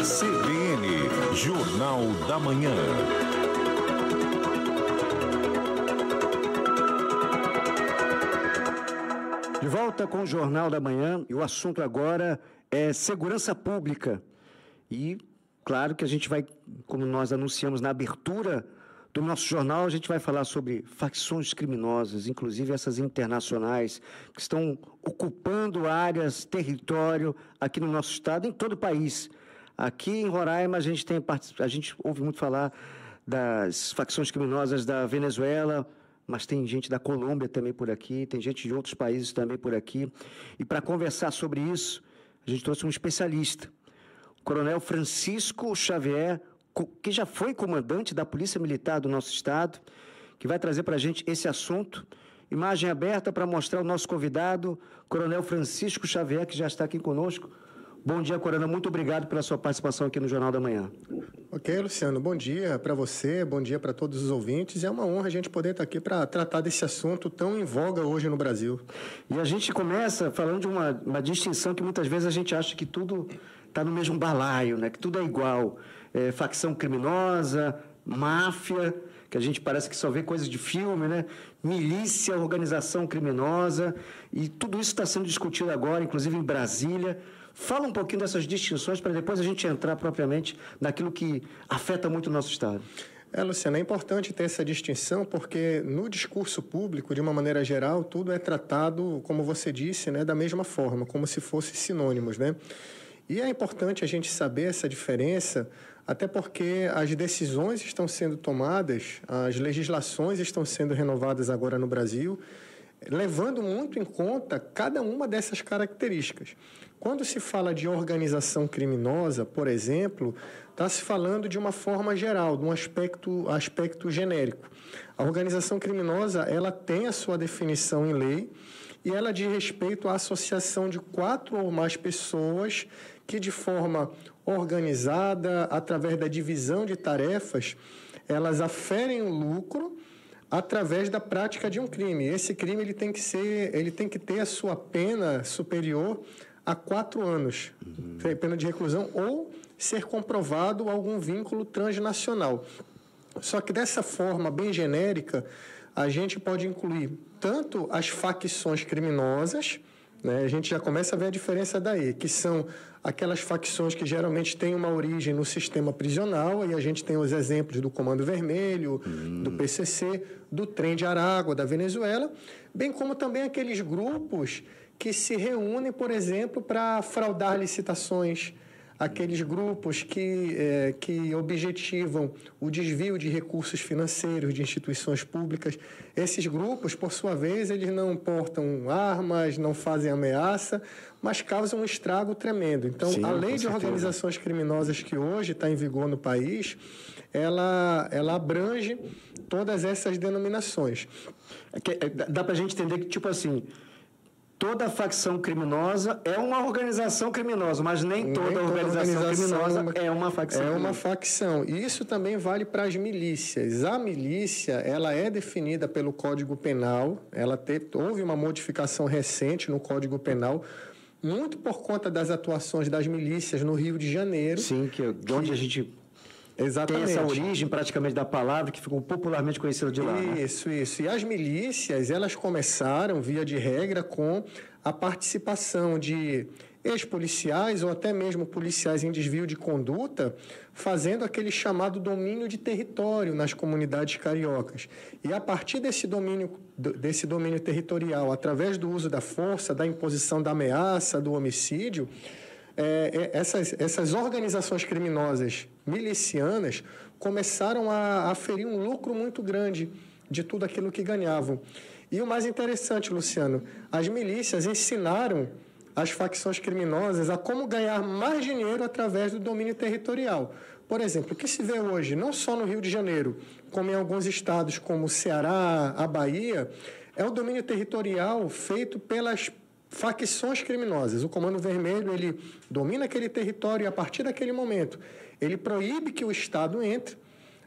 CBN, Jornal da Manhã. De volta com o Jornal da Manhã, e o assunto agora é segurança pública. E, claro que a gente vai, como nós anunciamos na abertura do nosso jornal, a gente vai falar sobre facções criminosas, inclusive essas internacionais, que estão ocupando áreas, território aqui no nosso estado, em todo o país. Aqui em Roraima, a gente ouve muito falar das facções criminosas da Venezuela, mas tem gente da Colômbia também por aqui, tem gente de outros países também por aqui. E para conversar sobre isso, a gente trouxe um especialista, o Coronel Francisco Xavier, que já foi comandante da Polícia Militar do nosso estado, que vai trazer para a gente esse assunto. Imagem aberta para mostrar o nosso convidado, Coronel Francisco Xavier, que já está aqui conosco. Bom dia, Coronel. Muito obrigado pela sua participação aqui no Jornal da Manhã. Ok, Luciano. Bom dia para você, bom dia para todos os ouvintes. É uma honra a gente poder estar aqui para tratar desse assunto tão em voga hoje no Brasil. E a gente começa falando de uma distinção que muitas vezes a gente acha que tudo está no mesmo balaio, né? Que tudo é igual. Facção criminosa, máfia, que a gente parece que só vê coisas de filme, né? Milícia, organização criminosa, e tudo isso está sendo discutido agora, inclusive em Brasília. Fala um pouquinho dessas distinções para depois a gente entrar propriamente naquilo que afeta muito o nosso estado. Luciano, é importante ter essa distinção porque no discurso público, de uma maneira geral, tudo é tratado, como você disse, né, da mesma forma, como se fossem sinônimos, né? E é importante a gente saber essa diferença, até porque as decisões estão sendo tomadas, as legislações estão sendo renovadas agora no Brasil, levando muito em conta cada uma dessas características. Quando se fala de organização criminosa, por exemplo, está se falando de uma forma geral, de um aspecto genérico. A organização criminosa, ela tem a sua definição em lei e ela diz respeito à associação de 4 ou mais pessoas que, de forma organizada, através da divisão de tarefas, elas aferem o lucro através da prática de um crime. Esse crime ele tem que ter a sua pena superior a 4 anos, pena de reclusão, ou ser comprovado algum vínculo transnacional. Só que dessa forma bem genérica, a gente pode incluir tanto as facções criminosas, né? A gente já começa a ver a diferença daí, que são aquelas facções que geralmente têm uma origem no sistema prisional, e a gente tem os exemplos do Comando Vermelho, do PCC, do Trem de Aragua, da Venezuela, bem como também aqueles grupos que se reúnem, por exemplo, para fraudar licitações, aqueles grupos que objetivam o desvio de recursos financeiros de instituições públicas. Esses grupos, por sua vez, eles não portam armas, não fazem ameaça, mas causam um estrago tremendo. Então, a lei de organizações criminosas que hoje está em vigor no país, ela abrange todas essas denominações. Dá para a gente entender que, tipo assim, toda facção criminosa é uma organização criminosa, mas nem toda organização criminosa é uma facção. É uma facção. E isso também vale para as milícias. A milícia, ela é definida pelo Código Penal, houve uma modificação recente no Código Penal, muito por conta das atuações das milícias no Rio de Janeiro. Sim, de onde a gente... Exatamente. Tem essa origem praticamente da palavra que ficou popularmente conhecida de lá. Isso. E as milícias, elas começaram, via de regra, com a participação de ex-policiais ou até mesmo policiais em desvio de conduta, fazendo aquele chamado domínio de território nas comunidades cariocas. E a partir desse domínio territorial, através do uso da força, da imposição da ameaça, do homicídio, essas organizações criminosas milicianas começaram a aferir um lucro muito grande de tudo aquilo que ganhavam. E o mais interessante, Luciano, as milícias ensinaram as facções criminosas a como ganhar mais dinheiro através do domínio territorial. Por exemplo, o que se vê hoje, não só no Rio de Janeiro, como em alguns estados como o Ceará, a Bahia, é o domínio territorial feito pelas facções criminosas. O Comando Vermelho, ele domina aquele território e, a partir daquele momento, ele proíbe que o Estado entre,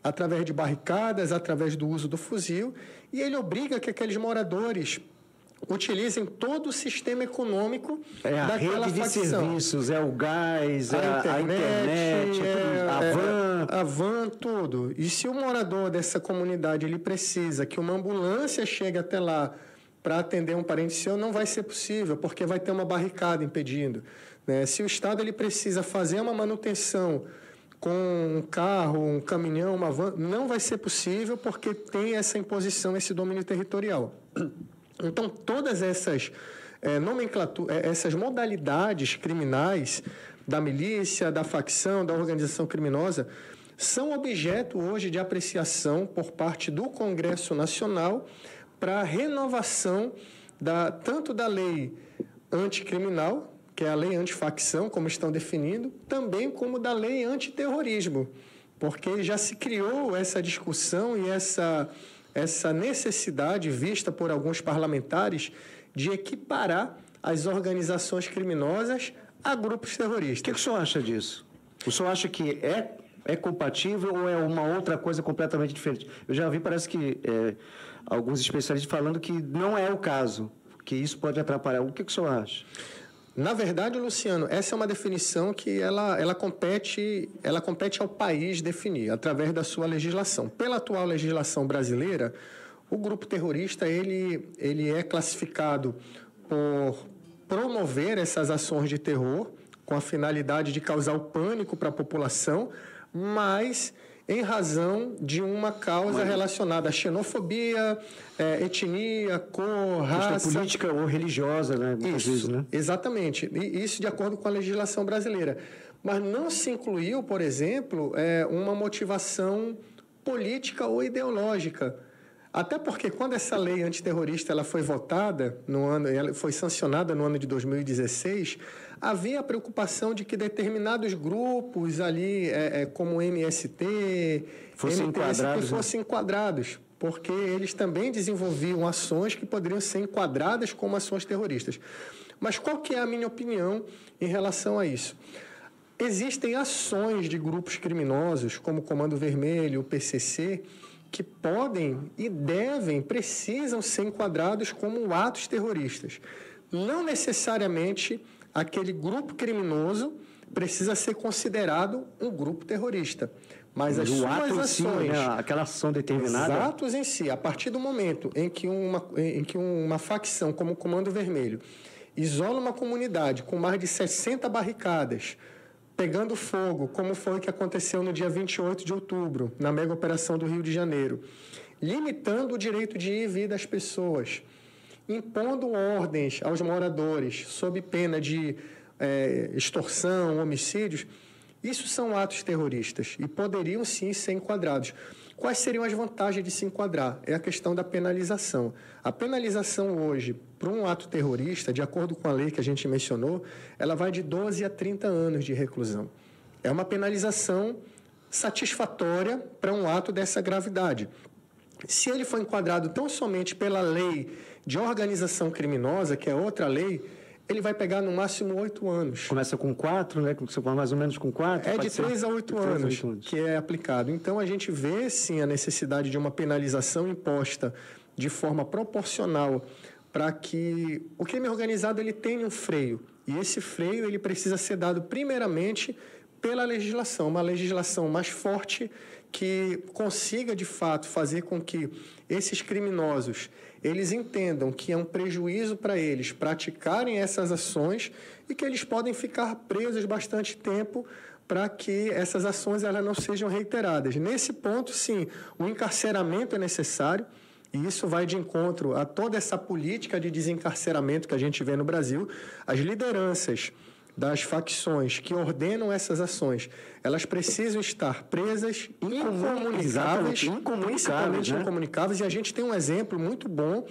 através de barricadas, através do uso do fuzil, e ele obriga que aqueles moradores utilizem todo o sistema econômico a daquela rede facção. De serviços, o gás, a internet, a van, tudo. E se o morador dessa comunidade ele precisa que uma ambulância chegue até lá para atender um parente seu, não vai ser possível, porque vai ter uma barricada impedindo. Né? Se o Estado ele precisa fazer uma manutenção com um carro, um caminhão, uma van, não vai ser possível porque tem essa imposição, esse domínio territorial. Então, todas essas essas modalidades criminais da milícia, da facção, da organização criminosa, são objeto hoje de apreciação por parte do Congresso Nacional para a renovação tanto da lei anticriminal, que é a lei antifacção, como estão definindo, também como da lei antiterrorismo, porque já se criou essa discussão e essa necessidade vista por alguns parlamentares de equiparar as organizações criminosas a grupos terroristas. O que o senhor acha disso? O senhor acha que é compatível ou é uma outra coisa completamente diferente? Eu já vi, parece que alguns especialistas falando que não é o caso, que isso pode atrapalhar. O que o senhor acha? Na verdade, Luciano, essa é uma definição que ela compete ao país definir, através da sua legislação. Pela atual legislação brasileira, o grupo terrorista ele é classificado por promover essas ações de terror com a finalidade de causar o pânico para a população, mas em razão de uma causa relacionada à xenofobia, etnia, cor, raça... política ou religiosa, né? Isso, vezes, né? Exatamente. E isso de acordo com a legislação brasileira. Mas não se incluiu, por exemplo, uma motivação política ou ideológica. Até porque quando essa lei antiterrorista ela foi votada, ela foi sancionada no ano de 2016, havia a preocupação de que determinados grupos ali, como MST, fossem enquadrados, porque eles também desenvolviam ações que poderiam ser enquadradas como ações terroristas. Mas qual que é a minha opinião em relação a isso? Existem ações de grupos criminosos, como o Comando Vermelho, o PCC, que podem e precisam ser enquadrados como atos terroristas. Não necessariamente aquele grupo criminoso precisa ser considerado um grupo terrorista, mas as suas ações... Si, né? Aquela ação determinada... Os atos em si, a partir do momento em que uma facção como o Comando Vermelho isola uma comunidade com mais de 60 barricadas, pegando fogo, como foi o que aconteceu no dia 28 de outubro, na mega operação do Rio de Janeiro, limitando o direito de ir e vir das pessoas, impondo ordens aos moradores sob pena de extorsão, homicídios, isso são atos terroristas e poderiam sim ser enquadrados. Quais seriam as vantagens de se enquadrar? É a questão da penalização. A penalização hoje, para um ato terrorista, de acordo com a lei que a gente mencionou, ela vai de 12 a 30 anos de reclusão. É uma penalização satisfatória para um ato dessa gravidade. Se ele for enquadrado tão somente pela lei de organização criminosa, que é outra lei, ele vai pegar no máximo 8 anos. Começa com 4, né? Você fala mais ou menos com 4? É de 3 a 8 anos que é aplicado. Então, a gente vê, sim, a necessidade de uma penalização imposta de forma proporcional para que o crime organizado ele tenha um freio. E esse freio ele precisa ser dado, primeiramente, pela legislação. Uma legislação mais forte que consiga, de fato, fazer com que esses criminosos eles entendam que é um prejuízo para eles praticarem essas ações e que eles podem ficar presos bastante tempo para que essas ações elas não sejam reiteradas. Nesse ponto, sim, o encarceramento é necessário e isso vai de encontro a toda essa política de desencarceramento que a gente vê no Brasil. As lideranças das facções que ordenam essas elas precisam estar presas, principalmente incomunicáveis, e a gente tem um exemplo muito bom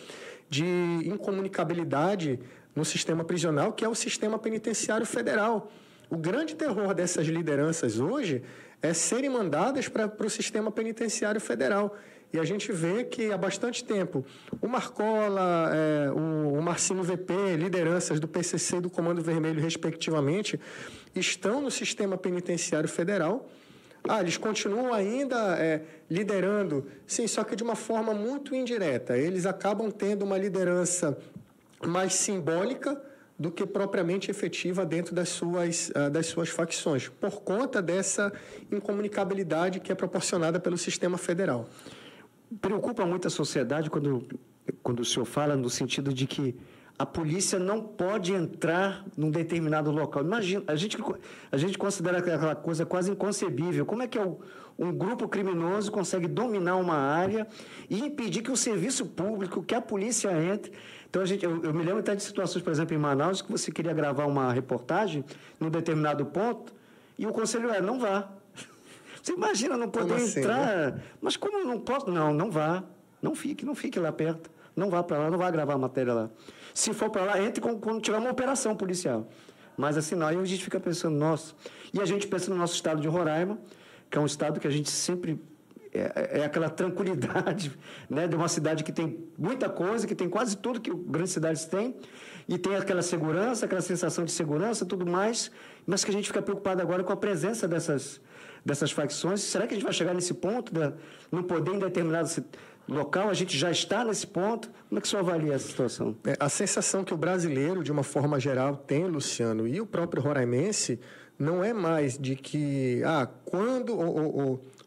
de incomunicabilidade no sistema prisional, que é o sistema penitenciário federal. O grande terror dessas lideranças hoje é serem mandadas para o sistema penitenciário federal. E a gente vê que há bastante tempo o Marcola, o Marcinho VP, lideranças do PCC e do Comando Vermelho, respectivamente, estão no sistema penitenciário federal. Eles continuam ainda liderando, sim, só que de uma forma muito indireta. Eles acabam tendo uma liderança mais simbólica do que propriamente efetiva dentro das suas facções, por conta dessa incomunicabilidade que é proporcionada pelo sistema federal. Preocupa muito a sociedade quando o senhor fala no sentido de que a polícia não pode entrar num determinado local. Imagina, a gente considera aquela coisa quase inconcebível. Como é que um grupo criminoso consegue dominar uma área e impedir que o serviço público, que a polícia entre? Então, eu me lembro até de situações, por exemplo, em Manaus, que você queria gravar uma reportagem num determinado ponto e o conselho não vá. Você imagina não poder entrar, né? Mas como eu não posso? Não vá. Não fique lá perto. Não vá para lá, não vá gravar a matéria lá. Se for para lá, entre quando tiver uma operação policial. Mas assim, não, aí a gente fica pensando, nossa. E a gente pensa no nosso estado de Roraima, que é um estado que a gente sempre... É aquela tranquilidade, né, de uma cidade que tem muita coisa, que tem quase tudo que grandes cidades têm, e tem aquela segurança, aquela sensação de segurança, tudo mais, mas que a gente fica preocupado agora com a presença dessas facções. Será que a gente vai chegar nesse ponto de não poder em determinado local? A gente já está nesse ponto? Como é que o senhor avalia essa situação? A sensação que o brasileiro, de uma forma geral, tem, Luciano, e o próprio roraimense, não é mais de que, quando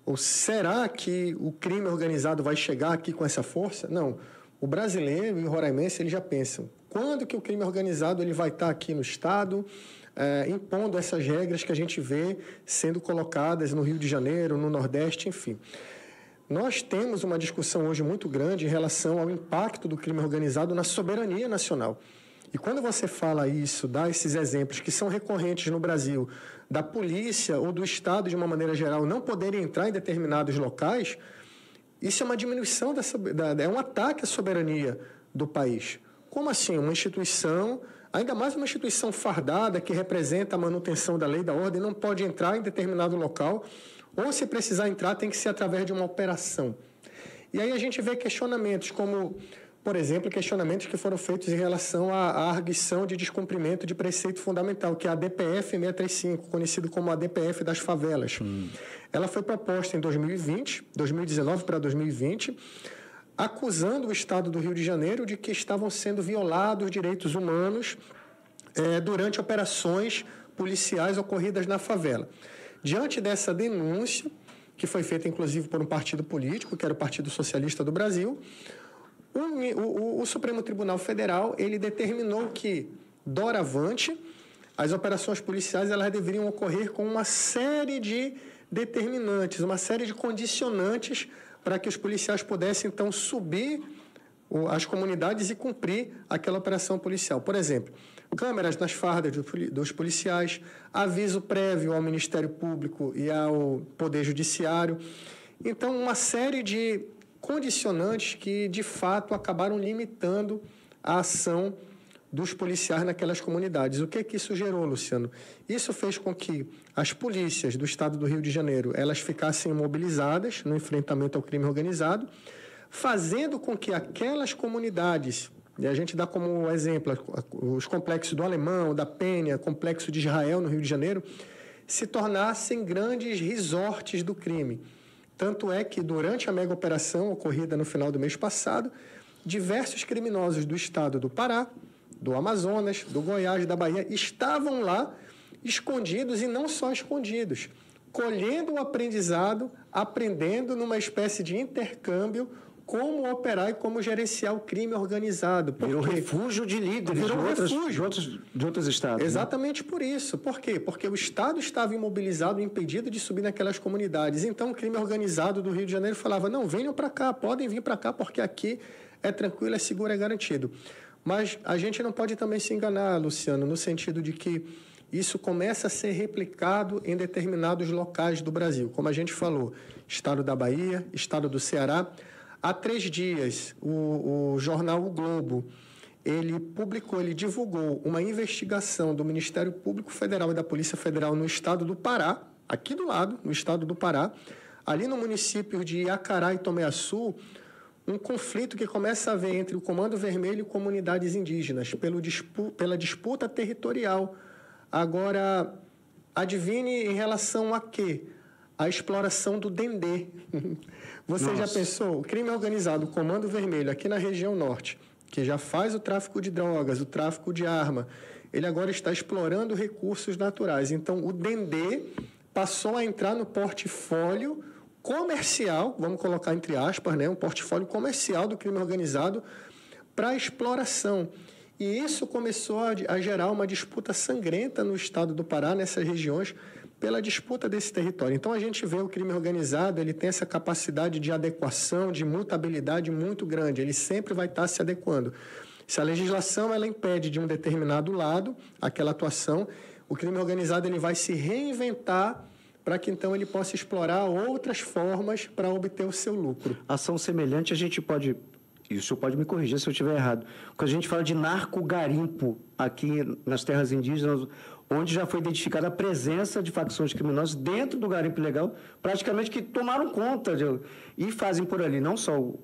ou será que o crime organizado vai chegar aqui com essa força? Não. O brasileiro e o roraimense, eles já pensam, quando que o crime organizado ele vai estar aqui no Estado, impondo essas regras que a gente vê sendo colocadas no Rio de Janeiro, no Nordeste, enfim. Nós temos uma discussão hoje muito grande em relação ao impacto do crime organizado na soberania nacional. E quando você fala isso, dá esses exemplos que são recorrentes no Brasil, da polícia ou do Estado, de uma maneira geral, não poderem entrar em determinados locais, isso é uma diminuição, é um ataque à soberania do país. Como assim? Uma instituição, ainda mais uma instituição fardada, que representa a manutenção da lei e da ordem, não pode entrar em determinado local, ou se precisar entrar, tem que ser através de uma operação. E aí a gente vê questionamentos como... Por exemplo, questionamentos que foram feitos em relação à arguição de descumprimento de preceito fundamental, que é a DPF 635, conhecido como a DPF das favelas. Ela foi proposta em 2019 para 2020, acusando o Estado do Rio de Janeiro de que estavam sendo violados direitos humanos durante operações policiais ocorridas na favela. Diante dessa denúncia, que foi feita inclusive por um partido político, que era o Partido Socialista do Brasil, o Supremo Tribunal Federal ele determinou que, doravante, as operações policiais elas deveriam ocorrer com uma série de determinantes, uma série de condicionantes para que os policiais pudessem, então, subir as comunidades e cumprir aquela operação policial. Por exemplo, câmeras nas fardas dos policiais, aviso prévio ao Ministério Público e ao Poder Judiciário. Então, uma série de condicionantes que, de fato, acabaram limitando a ação dos policiais naquelas comunidades. O que isso gerou, Luciano? Isso fez com que as polícias do Estado do Rio de Janeiro elas ficassem mobilizadas no enfrentamento ao crime organizado, fazendo com que aquelas comunidades, e a gente dá como exemplo os complexos do Alemão, da Penha, complexo de Israel, no Rio de Janeiro, se tornassem grandes resorts do crime. Tanto é que, durante a mega operação ocorrida no final do mês passado, diversos criminosos do estado do Pará, do Amazonas, do Goiás, da Bahia, estavam lá escondidos, e não só escondidos, colhendo o aprendizado, aprendendo numa espécie de intercâmbio como operar e como gerenciar o crime organizado. Virou refúgio de líderes de outros estados. Exatamente, né? Por isso. Por quê? Porque o Estado estava imobilizado, impedido de subir naquelas comunidades. Então, o crime organizado do Rio de Janeiro falava, não, venham para cá, podem vir para cá, porque aqui é tranquilo, é seguro, é garantido. Mas a gente não pode também se enganar, Luciano, no sentido de que isso começa a ser replicado em determinados locais do Brasil. Como a gente falou, estado da Bahia, estado do Ceará. Há 3 dias, o jornal O Globo, ele divulgou uma investigação do Ministério Público Federal e da Polícia Federal no estado do Pará, aqui do lado, no estado do Pará, ali no município de Acará e Tomeaçu, um conflito que começa a haver entre o Comando Vermelho e comunidades indígenas, pela disputa territorial. Agora, adivinhe em relação a quê? A exploração do dendê. Você já pensou? O crime organizado, o Comando Vermelho, aqui na região norte, que já faz o tráfico de drogas, o tráfico de arma, ele agora está explorando recursos naturais. Então, o Dendê passou a entrar no portfólio comercial, vamos colocar entre aspas, né, um portfólio comercial do crime organizado para exploração. E isso começou a gerar uma disputa sangrenta no estado do Pará, nessas regiões, pela disputa desse território. Então, a gente vê o crime organizado, ele tem essa capacidade de adequação, de mutabilidade muito grande, ele sempre vai estar se adequando. Se a legislação ela impede de um determinado lado aquela atuação, o crime organizado ele vai se reinventar para que então ele possa explorar outras formas para obter o seu lucro. Ação semelhante a gente pode, e o senhor pode me corrigir se eu estiver errado, quando a gente fala de narco-garimpo aqui nas terras indígenas, onde já foi identificada a presença de facções criminosas dentro do garimpo ilegal, praticamente que tomaram conta e fazem por ali não só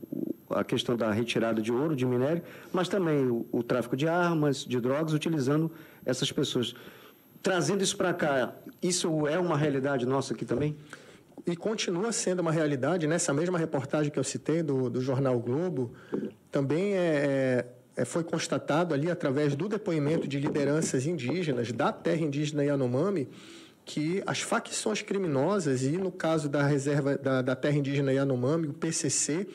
a questão da retirada de ouro, de minério, mas também o tráfico de armas, de drogas, utilizando essas pessoas. Trazendo isso para cá, isso é uma realidade nossa aqui também? E continua sendo uma realidade. Nessa mesma reportagem que eu citei do jornal Globo, também foi constatado ali, através do depoimento de lideranças indígenas da terra indígena Yanomami, que as facções criminosas, e no caso da reserva da terra indígena Yanomami, o PCC,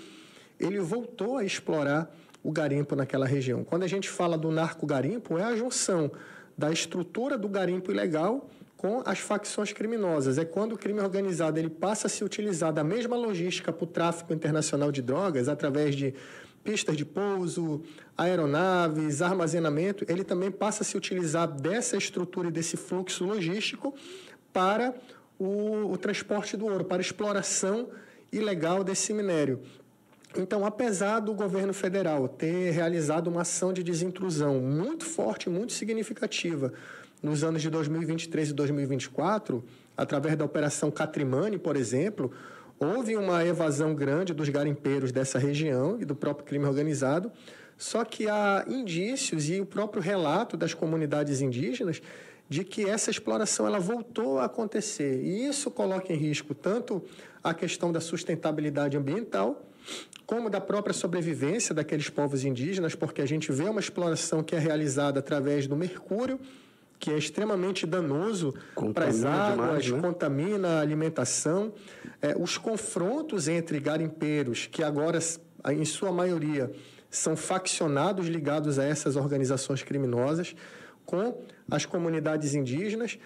ele voltou a explorar o garimpo naquela região. Quando a gente fala do narco-garimpo, é a junção da estrutura do garimpo ilegal com as facções criminosas. É quando o crime organizado ele passa a se utilizar da mesma logística para o tráfico internacional de drogas, através de pistas de pouso, aeronaves, armazenamento, ele também passa a se utilizar dessa estrutura e desse fluxo logístico para o transporte do ouro, para a exploração ilegal desse minério. Então, apesar do governo federal ter realizado uma ação de desintrusão muito forte, muito significativa, nos anos de 2023 e 2024, através da Operação Catrimani, por exemplo, houve uma evasão grande dos garimpeiros dessa região e do próprio crime organizado, só que há indícios e o próprio relato das comunidades indígenas de que essa exploração ela voltou a acontecer. E isso coloca em risco tanto a questão da sustentabilidade ambiental, como da própria sobrevivência daqueles povos indígenas, porque a gente vê uma exploração que é realizada através do mercúrio, que é extremamente danoso para as águas, demais, né? Contamina a alimentação. Os confrontos entre garimpeiros, que agora, em sua maioria, são faccionados ligados a essas organizações criminosas, com as comunidades indígenas.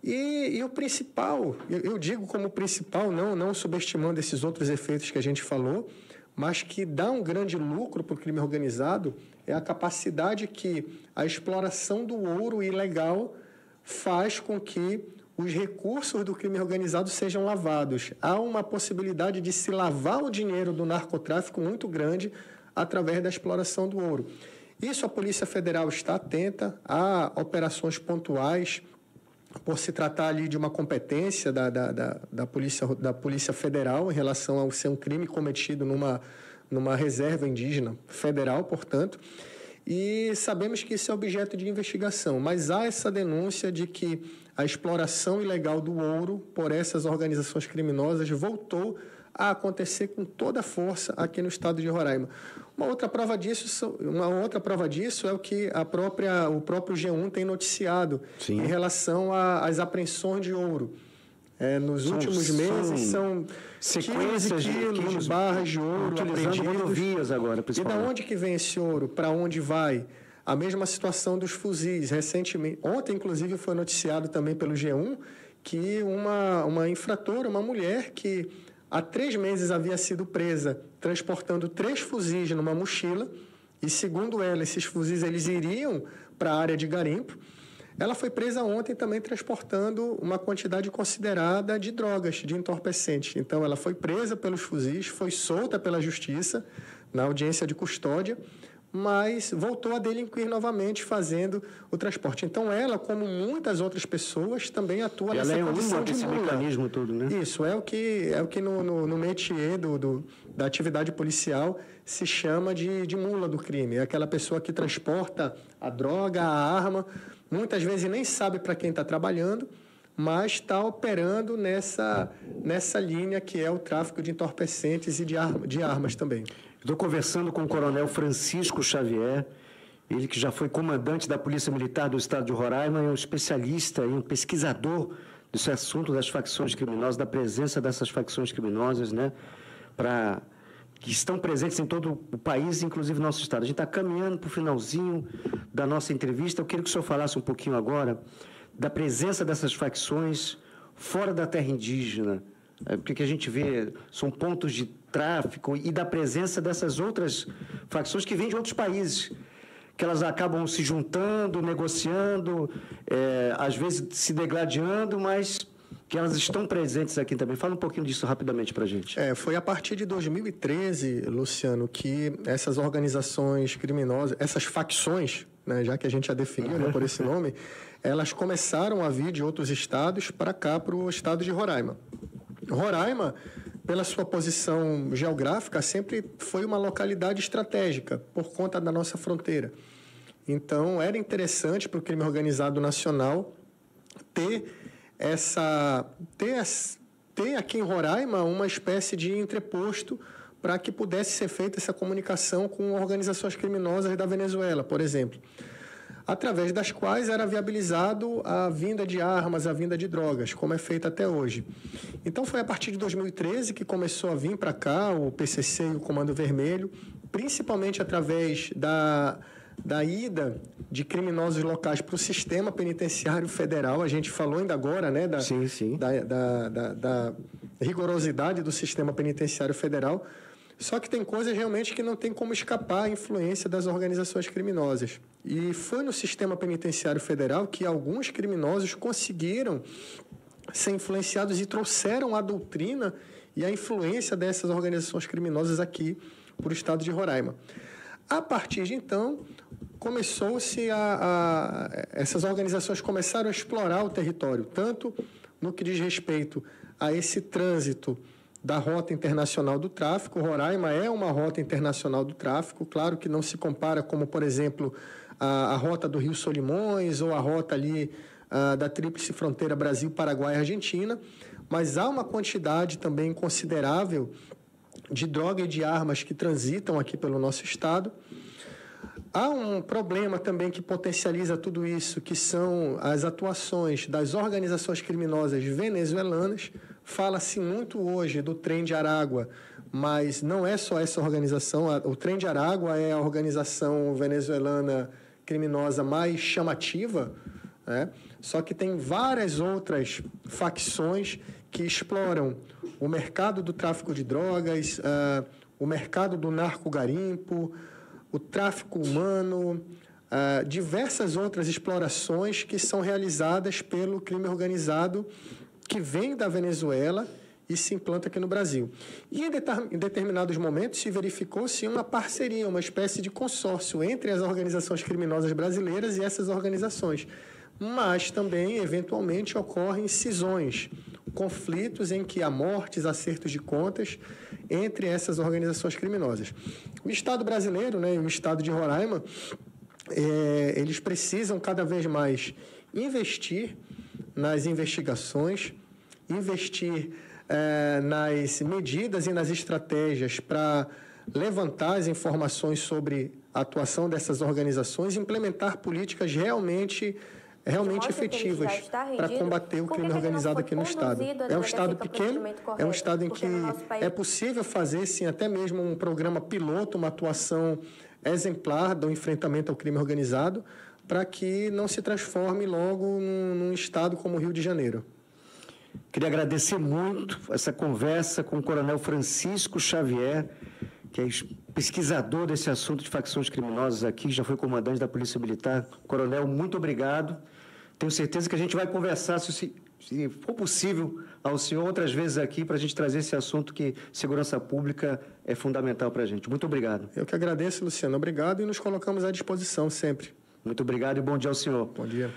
E o principal, eu digo como principal, não subestimando esses outros efeitos que a gente falou, mas que dá um grande lucro para o crime organizado, é a capacidade que a exploração do ouro ilegal faz com que os recursos do crime organizado sejam lavados. Há uma possibilidade de se lavar o dinheiro do narcotráfico muito grande através da exploração do ouro. Isso a Polícia Federal está atenta, há operações pontuais, por se tratar ali de uma competência da Polícia Federal em relação a ser um crime cometido numa reserva indígena federal, portanto, e sabemos que isso é objeto de investigação, mas há essa denúncia de que a exploração ilegal do ouro por essas organizações criminosas voltou a acontecer com toda a força aqui no estado de Roraima. Uma outra prova disso é o que o próprio G1 tem noticiado. Sim. Em relação às apreensões de ouro. Nos últimos meses são sequências quilos, barras de ouro apreendidos. Rodovias agora, principalmente. E de onde que vem esse ouro? Para onde vai? A mesma situação dos fuzis. Recentemente, ontem, inclusive, foi noticiado também pelo G1 que uma infratora, uma mulher que há 3 meses havia sido presa transportando 3 fuzis numa mochila e, segundo ela, esses fuzis eles iriam para a área de garimpo. Ela foi presa ontem também transportando uma quantidade considerada de drogas, de entorpecentes. Então, ela foi presa pelos fuzis, foi solta pela justiça na audiência de custódia, mas voltou a delinquir novamente fazendo o transporte. Então, ela, como muitas outras pessoas, também atua nessa condição de mula. Mecanismo todo, né? Isso, é o que no métier da atividade policial se chama de mula do crime. É aquela pessoa que transporta a droga, a arma, muitas vezes nem sabe para quem está trabalhando, mas está operando nessa linha que é o tráfico de entorpecentes e de armas também. Estou conversando com o Coronel Francisco Xavier, ele que já foi comandante da Polícia Militar do Estado de Roraima, é um especialista e um pesquisador desse assunto das facções criminosas, da presença dessas facções criminosas, né, que estão presentes em todo o país, inclusive no nosso estado. A gente está caminhando para o finalzinho da nossa entrevista. Eu queria que o senhor falasse um pouquinho agora da presença dessas facções fora da terra indígena, porque a gente vê, são pontos de tráfico, e da presença dessas outras facções que vêm de outros países, que elas acabam se juntando, negociando, às vezes se degladiando, mas que elas estão presentes aqui também. Fala um pouquinho disso rapidamente para a gente. Foi a partir de 2013, Luciano, que essas organizações criminosas, essas facções, né, já que a gente já definiu, né, por esse nome, elas começaram a vir de outros estados para cá, para o estado de Roraima. Roraima, pela sua posição geográfica, sempre foi uma localidade estratégica, por conta da nossa fronteira. Então, era interessante para o crime organizado nacional ter aqui em Roraima uma espécie de entreposto para que pudesse ser feita essa comunicação com organizações criminosas da Venezuela, por exemplo, através das quais era viabilizado a vinda de armas, a vinda de drogas, como é feito até hoje. Então, foi a partir de 2013 que começou a vir para cá o PCC e o Comando Vermelho, principalmente através da ida de criminosos locais para o sistema penitenciário federal. A gente falou ainda agora, né, da rigorosidade do sistema penitenciário federal. Só que tem coisas realmente que não tem como escapar à influência das organizações criminosas. E foi no sistema penitenciário federal que alguns criminosos conseguiram ser influenciados e trouxeram a doutrina e a influência dessas organizações criminosas aqui para o estado de Roraima. A partir de então, essas organizações começaram a explorar o território, tanto no que diz respeito a esse trânsito da Rota Internacional do Tráfico. Roraima é uma Rota Internacional do Tráfico, claro que não se compara como, por exemplo, a Rota do Rio Solimões ou a rota ali da Tríplice Fronteira Brasil, Paraguai e Argentina, mas há uma quantidade também considerável de droga e de armas que transitam aqui pelo nosso estado. Há um problema também que potencializa tudo isso, que são as atuações das organizações criminosas venezuelanas. Fala-se muito hoje do Trem de Aragua, mas não é só essa organização. O Trem de Aragua é a organização venezuelana criminosa mais chamativa, né? Só que tem várias outras facções que exploram o mercado do tráfico de drogas, o mercado do narcogarimpo, o tráfico humano, diversas outras explorações que são realizadas pelo crime organizado que vem da Venezuela e se implanta aqui no Brasil. E em determinados momentos se verificou-se uma parceria, uma espécie de consórcio entre as organizações criminosas brasileiras e essas organizações. Mas também, eventualmente, ocorrem cisões, conflitos em que há mortes, acertos de contas entre essas organizações criminosas. O Estado brasileiro, né, e o Estado de Roraima, eles precisam cada vez mais investir nas investigações, investir nas medidas e nas estratégias para levantar as informações sobre a atuação dessas organizações e implementar políticas realmente efetivas para combater o crime organizado aqui no Estado. É um Estado pequeno, é um Estado em que é possível fazer, sim, até mesmo um programa piloto, uma atuação exemplar do enfrentamento ao crime organizado, para que não se transforme logo num Estado como o Rio de Janeiro. Queria agradecer muito essa conversa com o Coronel Francisco Xavier, que é pesquisador desse assunto de facções criminosas aqui, já foi comandante da Polícia Militar. Coronel, muito obrigado. Tenho certeza que a gente vai conversar, se for possível, ao senhor outras vezes aqui, para a gente trazer esse assunto que segurança pública é fundamental para a gente. Muito obrigado. Eu que agradeço, Luciano. Obrigado e nos colocamos à disposição sempre. Muito obrigado e bom dia ao senhor. Bom dia.